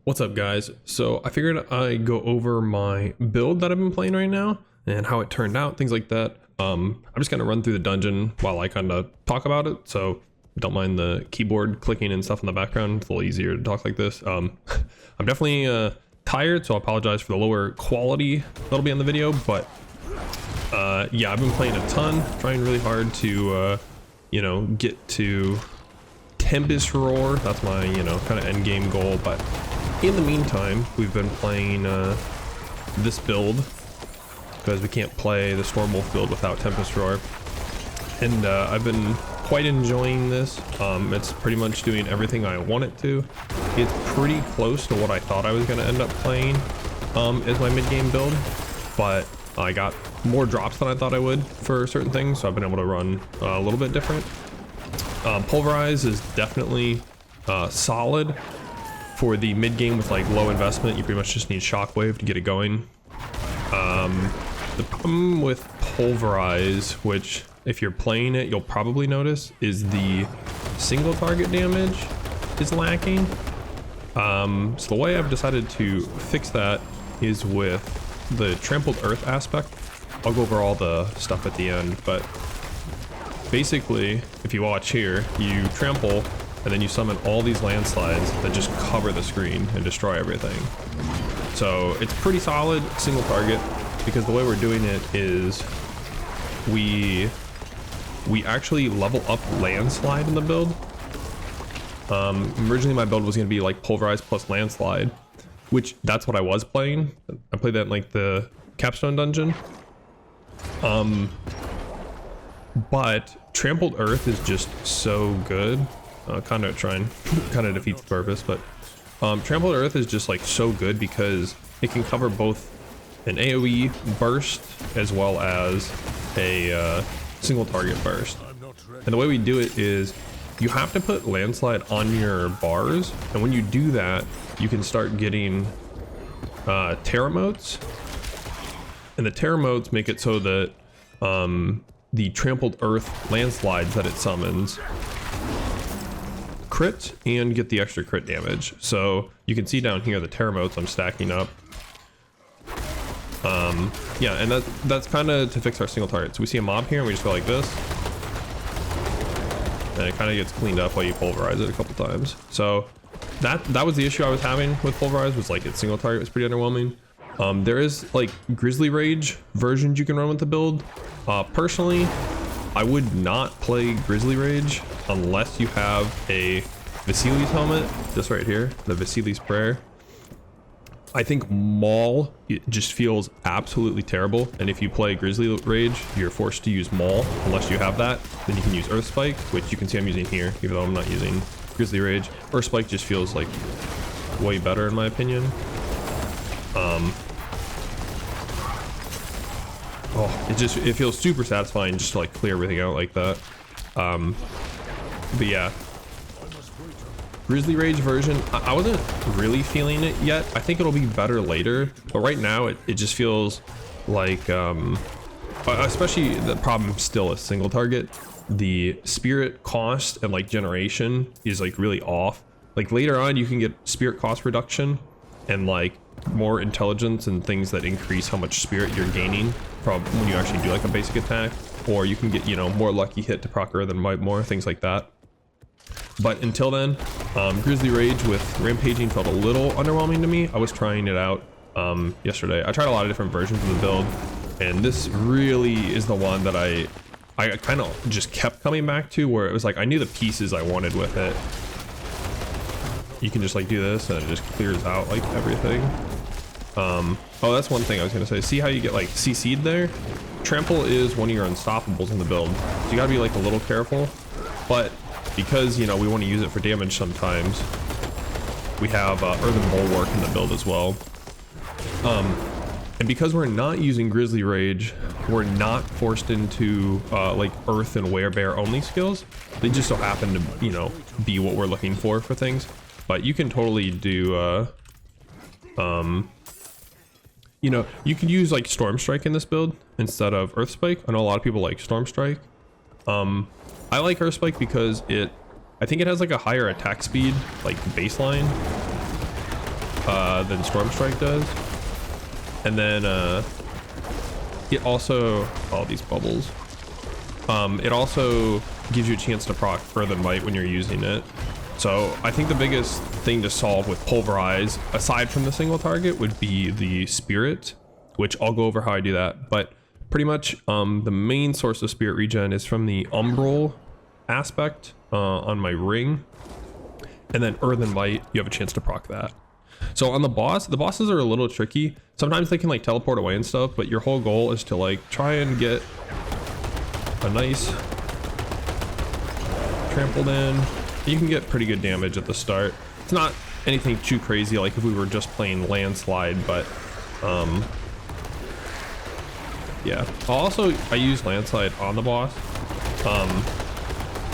What's up, guys? So I figured I'd go over my build that I've been playing right now and how it turned out, things like that. I'm just gonna run through the dungeon while I kind of talk about it, so don't mind the keyboard clicking and stuff in the background. It's a little easier to talk like this. I'm definitely tired, so I apologize for the lower quality that'll be in the video, but yeah, I've been playing a ton, trying really hard to you know, get to Tempest Roar. That's my, you know, kind of end game goal. But in the meantime, we've been playing this build because we can't play the Stormwolf build without Tempest Roar, and I've been quite enjoying this. It's pretty much doing everything I want it to. It's pretty close to what I thought I was going to end up playing as my mid-game build, but I got more drops than I thought I would for certain things, so I've been able to run a little bit different. Pulverize is definitely solid for the mid game with like low investment. You pretty much just need Shockwave to get it going. The problem with Pulverize, which if you're playing it you'll probably notice, is the single target damage is lacking. So the way I've decided to fix that is with the Trampled Earth aspect. I'll go over all the stuff at the end, but basically, if you watch here, you trample and then you summon all these landslides that just cover the screen and destroy everything. So it's pretty solid single target, because the way we're doing it is we actually level up landslide in the build. Originally my build was going to be like Pulverize plus landslide, which that's what I was playing. I played that in like the capstone dungeon. But Trampled Earth is just so good. Kind of defeats the purpose, but Trampled Earth is just like so good because it can cover both an AoE burst as well as a single target burst. And the way we do it is you have to put landslide on your bars, and when you do that you can start getting terra motes, and the terra motes make it so that the Trampled Earth landslides that it summons crit and get the extra crit damage. So you can see down here the terra motes I'm stacking up. Yeah, and that's kind of to fix our single target. So we see a mob here and we just go like this, and it kind of gets cleaned up while you pulverize it a couple times. So that was the issue I was having with Pulverize, was like its single target was pretty underwhelming. There is like Grizzly Rage versions you can run with the build. Personally, I would not play Grizzly Rage unless you have a Vasili's helmet, this right here, the Vasili's Prayer. I think Maul, it just feels absolutely terrible, and if you play Grizzly Rage, you're forced to use Maul unless you have that. Then you can use Earth Spike, which you can see I'm using here, even though I'm not using Grizzly Rage. Earth Spike just feels like way better in my opinion. Oh, it feels super satisfying just to like clear everything out like that. But yeah, Grizzly Rage version, I wasn't really feeling it yet. I think it'll be better later, but right now it just feels like, especially the problem still is single target. The spirit cost and like generation is like really off. Like later on you can get spirit cost reduction and like more intelligence and things that increase how much spirit you're gaining from when you actually do like a basic attack, or you can get, you know, more lucky hit to proc than might more, things like that. But until then, Grizzly Rage with rampaging felt a little underwhelming to me. I was trying it out yesterday. I tried a lot of different versions of the build, and this really is the one that I kind of just kept coming back to, where it was like I knew the pieces I wanted with it. You can just like do this and it just clears out like everything. Oh, that's one thing I was gonna say. See how you get like CC'd there? Trample is one of your unstoppables in the build, so you gotta be like a little careful. But because, you know, we want to use it for damage sometimes, we have Earthen Bulwark in the build as well. And because we're not using Grizzly Rage, we're not forced into like Earth and Werebear only skills. They just so happen to, you know, be what we're looking for things. But you can totally do, you know, you could use like Storm Strike in this build instead of Earth Spike. I know a lot of people like Storm Strike. I like Earth Spike because I think it has like a higher attack speed, like baseline. than Storm Strike does. And then it also, all these bubbles, it also gives you a chance to proc Earthen Bite when you're using it. So I think the biggest thing to solve with Pulverize, aside from the single target, would be the Spirit, which I'll go over how I do that. But pretty much the main source of Spirit regen is from the Umbral aspect on my ring. And then Earthen Bite, you have a chance to proc that. So on the bosses are a little tricky. Sometimes they can like teleport away and stuff, but your whole goal is to like try and get a nice trampled in. You can get pretty good damage at the start. It's not anything too crazy like if we were just playing Landslide, but yeah. I use Landslide on the boss.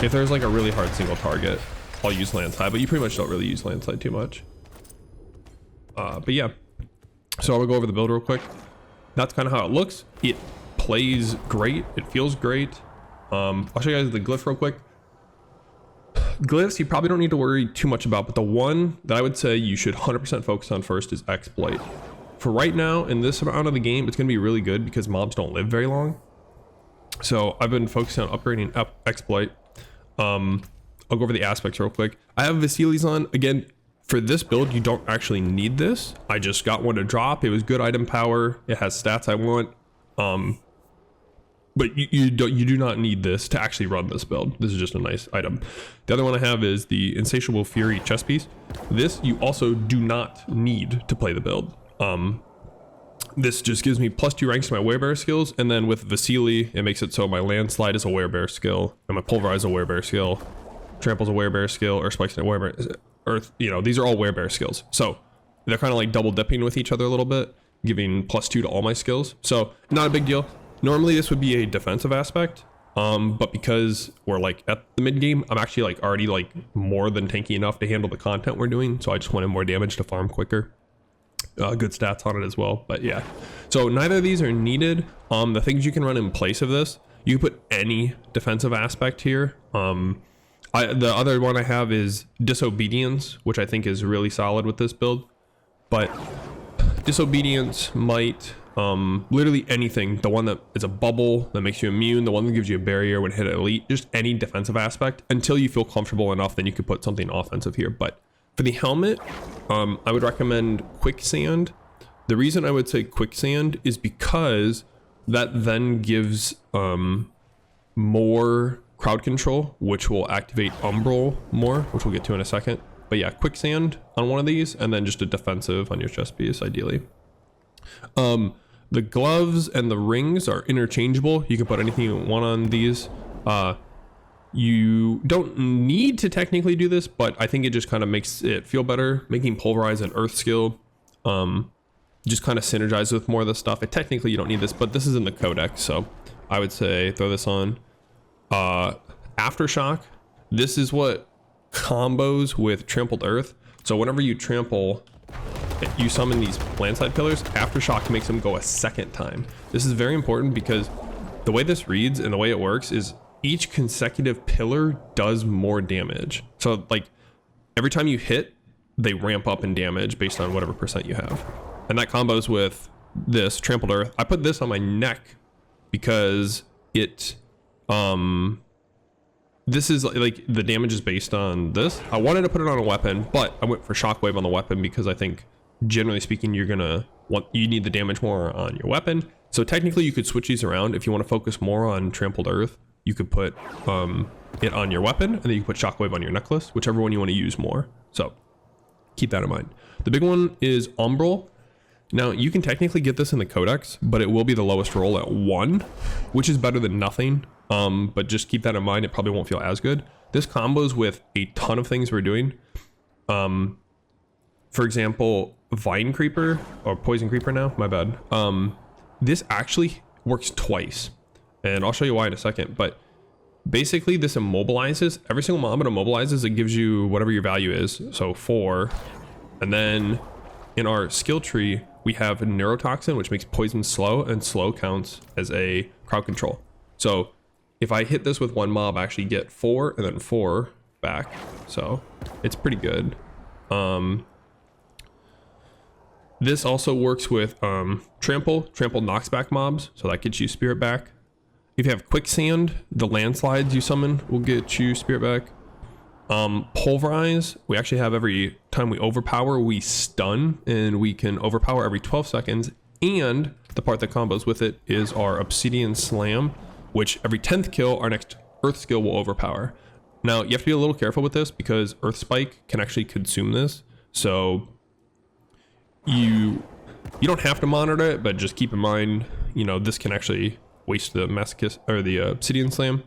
If there's like a really hard single target, I'll use Landslide, but you pretty much don't really use Landslide too much. But yeah, so I'll go over the build real quick. That's kind of how it looks. It plays great. It feels great. I'll show you guys the glyph real quick. Glyphs you probably don't need to worry too much about, but the one that I would say you should 100% focus on first is Exploit. For right now, in this amount of the game, it's going to be really good because mobs don't live very long. So I've been focusing on upgrading Exploit. I'll go over the aspects real quick. I have Vasilis on. Again, for this build, you don't actually need this. I just got one to drop. It was good item power. It has stats I want. But you do not need this to actually run this build. This is just a nice item. The other one I have is the Insatiable Fury chest piece. This you also do not need to play the build. This just gives me +2 ranks to my werebear skills, and then with Vasili, it makes it so my Landslide is a werebear skill, and my Pulverize is a werebear skill, Trample's a werebear skill, or Spikes in a werebear, Earth, you know, these are all werebear skills. So they're kind of like double dipping with each other a little bit, giving +2 to all my skills. So not a big deal. Normally this would be a defensive aspect, but because we're like at the mid game, I'm actually like already like more than tanky enough to handle the content we're doing. So I just wanted more damage to farm quicker. Good stats on it as well, but yeah. So neither of these are needed. The things you can run in place of this, you can put any defensive aspect here. The other one I have is Disobedience, which I think is really solid with this build, but Disobedience might literally anything. The one that is a bubble that makes you immune, the one that gives you a barrier when hit elite, just any defensive aspect until you feel comfortable enough, then you could put something offensive here. But for the helmet, I would recommend Quicksand. The reason I would say Quicksand is because that then gives more crowd control, which will activate Umbral more, which we'll get to in a second. But yeah, Quicksand on one of these, and then just a defensive on your chest piece, ideally. The gloves and the rings are interchangeable. You can put anything you want on these. You don't need to technically do this, but I think it just kind of makes it feel better. Making Pulverize an Earth skill just kind of synergizes with more of the stuff. Technically you don't need this, but this is in the codex, so I would say throw this on. Aftershock, this is what combos with Trampled Earth. So whenever you trample, you summon these Landslide pillars, Aftershock makes them go a second time. This is very important because the way this reads and the way it works is each consecutive pillar does more damage. So like every time you hit, they ramp up in damage based on whatever percent you have. And that combos with this Trampled Earth. I put this on my neck because it, this is like the damage is based on this. I wanted to put it on a weapon, but I went for Shockwave on the weapon because I think generally speaking, you need the damage more on your weapon. So technically you could switch these around. If you want to focus more on Trampled Earth, you could put it on your weapon, and then you can put Shockwave on your necklace, whichever one you want to use more. So keep that in mind. The big one is Umbral. Now you can technically get this in the codex, but it will be the lowest roll at 1, which is better than nothing. But just keep that in mind. It probably won't feel as good. This combos with a ton of things we're doing. For example, Vine Creeper, or Poison Creeper now, my bad. This actually works twice, and I'll show you why in a second. But basically this immobilizes, every single mob it immobilizes, it gives you whatever your value is, so 4. And then in our skill tree, we have Neurotoxin, which makes poison slow, and slow counts as a crowd control. So if I hit this with one mob, I actually get 4 and then 4 back. So it's pretty good. This also works with Trample. Trample knocks back mobs, so that gets you spirit back. If you have Quicksand, the landslides you summon will get you spirit back. Pulverize, we actually have every time we overpower, we stun, and we can overpower every 12 seconds. And the part that combos with it is our Obsidian Slam, which every 10th kill, our next Earth skill will overpower. Now, you have to be a little careful with this because Earth Spike can actually consume this. So you don't have to monitor it, but just keep in mind, you know, this can actually waste the Masochist or the Obsidian Slam.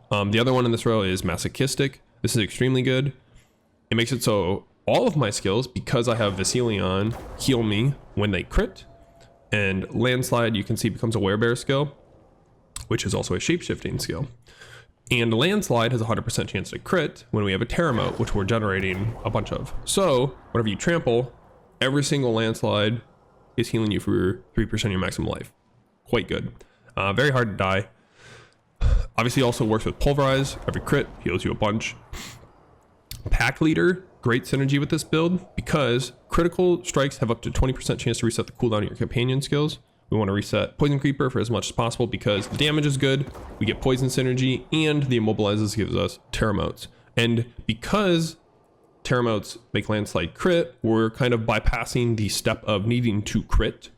The other one in this row is Masochistic. This is extremely good. It makes it so all of my skills, because I have Visilion, heal me when they crit. And Landslide, you can see, becomes a Werebear skill, which is also a shapeshifting skill. And Landslide has a 100% chance to crit when we have a Terremote, which we're generating a bunch of. So whenever you trample, every single Landslide is healing you for 3% of your maximum life. Quite good. Very hard to die. Obviously also works with Pulverize. Every crit heals you a bunch. Pack Leader, great synergy with this build because critical strikes have up to 20% chance to reset the cooldown of your companion skills. We want to reset Poison Creeper for as much as possible because the damage is good, we get poison synergy, and the immobilizes gives us Terremotes. And because Terremotes make Landslide crit, we're kind of bypassing the step of needing to crit,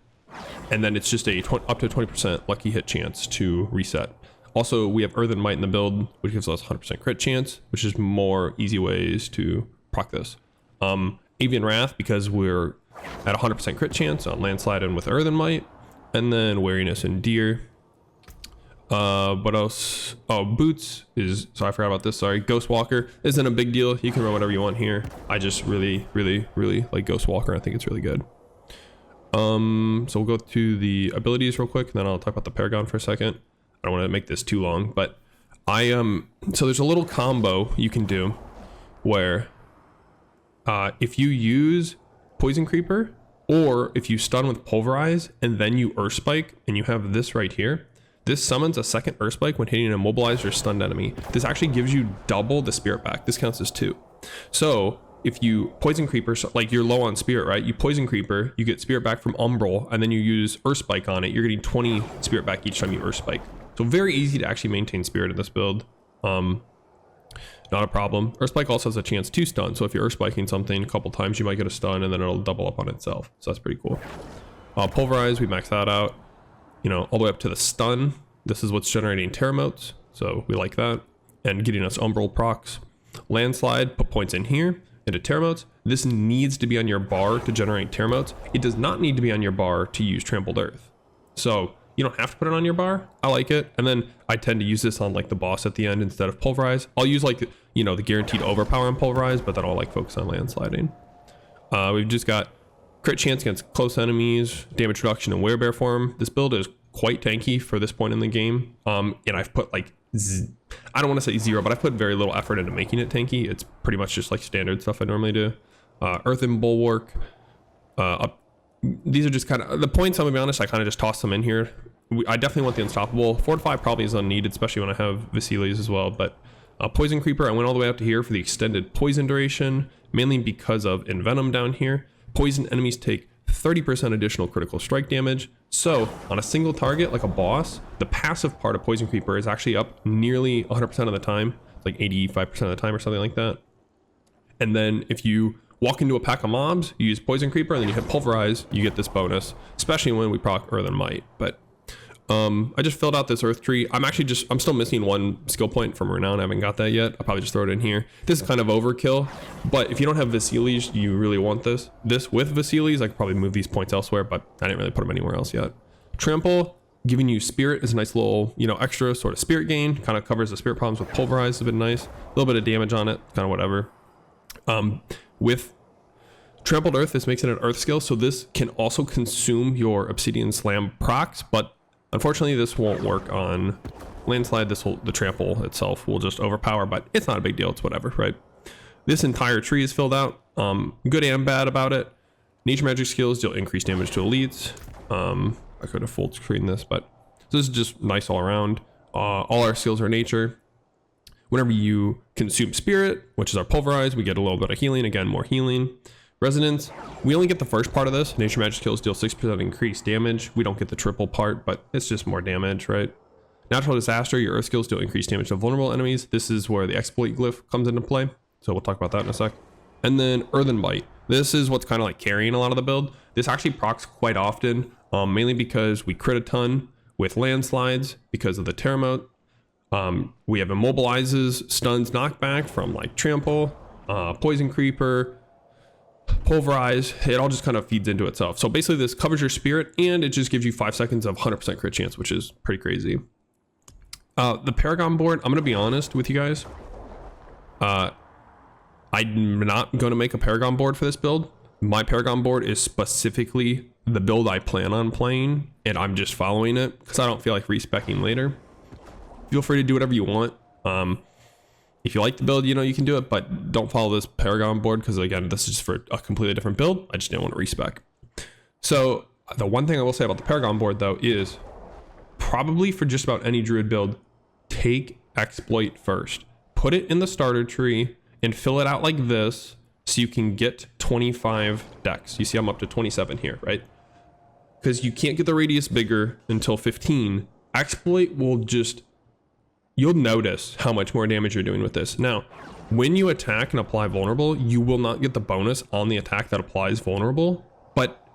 and then it's just a up to 20% lucky hit chance to reset. Also, we have Earthen Might in the build, which gives us 100% crit chance, which is more easy ways to proc this. Avian Wrath, because we're at 100% crit chance on Landslide and with Earthen Might. And then Wariness and Deer. What else? Oh, Boots is, so I forgot about this, sorry. Ghostwalker isn't a big deal. You can run whatever you want here. I just really like Ghostwalker. I think it's really good. So we'll go to the abilities real quick, and then I'll talk about the Paragon for a second. I don't want to make this too long, but so there's a little combo you can do where if you use Poison Creeper, or if you stun with Pulverize and then you Earth Spike and you have this right here, this summons a second Earth Spike when hitting an immobilized or stunned enemy. This actually gives you double the spirit back. This counts as 2. So if you Poison Creeper, like you're low on spirit, right? You Poison Creeper, you get spirit back from Umbral, and then you use Earth Spike on it. You're getting 20 spirit back each time you Earth Spike. So very easy to actually maintain spirit in this build. Not a problem. Earth Spike also has a chance to stun. So if you're Earth Spiking something a couple times, you might get a stun and then it'll double up on itself. So that's pretty cool. Pulverize, we max that out, you know, all the way up to the stun. This is what's generating Terremotes. So we like that. And getting us Umbral procs. Landslide, put points in here into Terremotes. This needs to be on your bar to generate Terremotes. It does not need to be on your bar to use Trampled Earth. So you don't have to put it on your bar. I like it. And then I tend to use this on like the boss at the end instead of Pulverize. I'll use like, you know, the guaranteed overpower on Pulverize, but then I'll like focus on Landsliding. We've just got crit chance against close enemies, damage reduction in Werebear form. This build is quite tanky for this point in the game. And I've put like, I don't want to say 0, but I've put very little effort into making it tanky. It's pretty much just like standard stuff I normally do. Earthen Bulwark, these are just kind of the points. I'm gonna be honest, I kind of just toss them in here. I definitely want the Unstoppable. Fortify probably is unneeded, especially when I have Vasili's as well. But Poison Creeper, I went all the way up to here for the extended poison duration, mainly because of Envenom down here. Poison enemies take 30% additional critical strike damage. So on a single target, like a boss, the passive part of Poison Creeper is actually up nearly 100% of the time, like 85% of the time or something like that. And then if you walk into a pack of mobs, you use Poison Creeper, and then you hit Pulverize, you get this bonus, especially when we proc Earthen Might. But I just filled out this Earth Tree. I'm still missing one skill point from Renown. I haven't got that yet. I'll probably just throw it in here. This is kind of overkill, but if you don't have Vasilis, you really want this. This with Vasilis, I could probably move these points elsewhere, but I didn't really put them anywhere else yet. Trample, giving you Spirit is a nice little, you know, extra sort of Spirit gain. Kind of covers the Spirit problems with Pulverize. It's been nice. A little bit of damage on it, kind of whatever. With Trampled Earth, this makes it an Earth skill, so this can also consume your Obsidian Slam procs, but unfortunately this won't work on Landslide. The Trample itself will just overpower, but it's not a big deal, it's whatever, right? This entire tree is filled out. Good and bad about it. Nature Magic skills deal increased damage to elites. I could have full screened this, but this is just nice all around. All our skills are nature. Whenever you consume Spirit, which is our Pulverize, we get a little bit of healing, again, more healing. Resonance, we only get the first part of this. Nature magic skills deal 6% increased damage. We don't get the triple part, but it's just more damage, right? Natural disaster, your earth skills deal increased damage to vulnerable enemies. This is where the exploit glyph comes into play. So we'll talk about that in a sec. And then Earthen Bite. This is what's kind of like carrying a lot of the build. This actually procs quite often, mainly because we crit a ton with landslides because of the Terremote. We have immobilizes, stuns, knockback from like Trample, Poison Creeper, Pulverize. It all just kind of feeds into itself. So basically this covers your spirit and it just gives you 5 seconds of 100% crit chance, which is pretty crazy. The Paragon board, I'm going to be honest with you guys. I'm not going to make a Paragon board for this build. My Paragon board is specifically the build I plan on playing, and I'm just following it because I don't feel like respecing later. Feel free to do whatever you want. If you like the build, you know, you can do it, but don't follow this Paragon board because, again, this is just for a completely different build. I just didn't want to respec. So the one thing I will say about the Paragon board, though, is probably for just about any Druid build, take exploit first. Put it in the starter tree and fill it out like this so you can get 25 decks. You see I'm up to 27 here, right? Because you can't get the radius bigger until 15. Exploit will just, you'll notice how much more damage you're doing with this. Now, when you attack and apply vulnerable, you will not get the bonus on the attack that applies vulnerable, but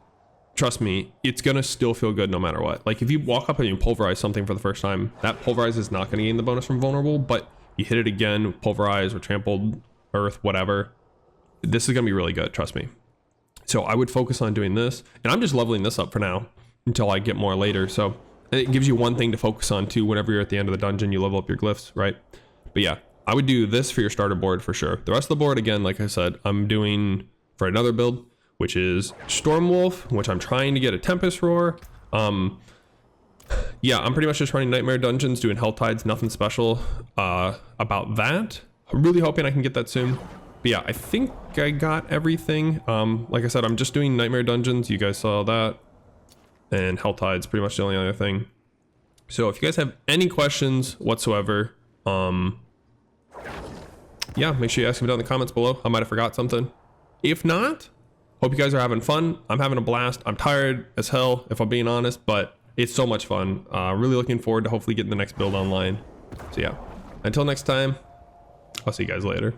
trust me, it's gonna still feel good no matter what. Like if you walk up and you pulverize something for the first time, that pulverize is not gonna gain the bonus from vulnerable, but you hit it again, pulverize or trampled earth, whatever, this is gonna be really good, trust me. So I would focus on doing this, and I'm just leveling this up for now until I get more later. So it gives you one thing to focus on too. Whenever you're at the end of the dungeon, you level up your glyphs, right? But yeah, I would do this for your starter board for sure. The rest of the board, again, like I said, I'm doing for another build, which is Stormwolf, which I'm trying to get a Tempest Roar. Yeah, I'm pretty much just running Nightmare Dungeons, doing Hell Tides, nothing special about that. I'm really hoping I can get that soon. But yeah, I think I got everything. Like I said, I'm just doing Nightmare Dungeons. You guys saw that. And Hell Tide's pretty much the only other thing. So if you guys have any questions whatsoever, yeah, make sure you ask me down in the comments below. I might have forgot something. If not, hope you guys are having fun. I'm having a blast. I'm tired as hell, if I'm being honest, but it's so much fun. Really looking forward to hopefully getting the next build online. So yeah, until next time, I'll see you guys later.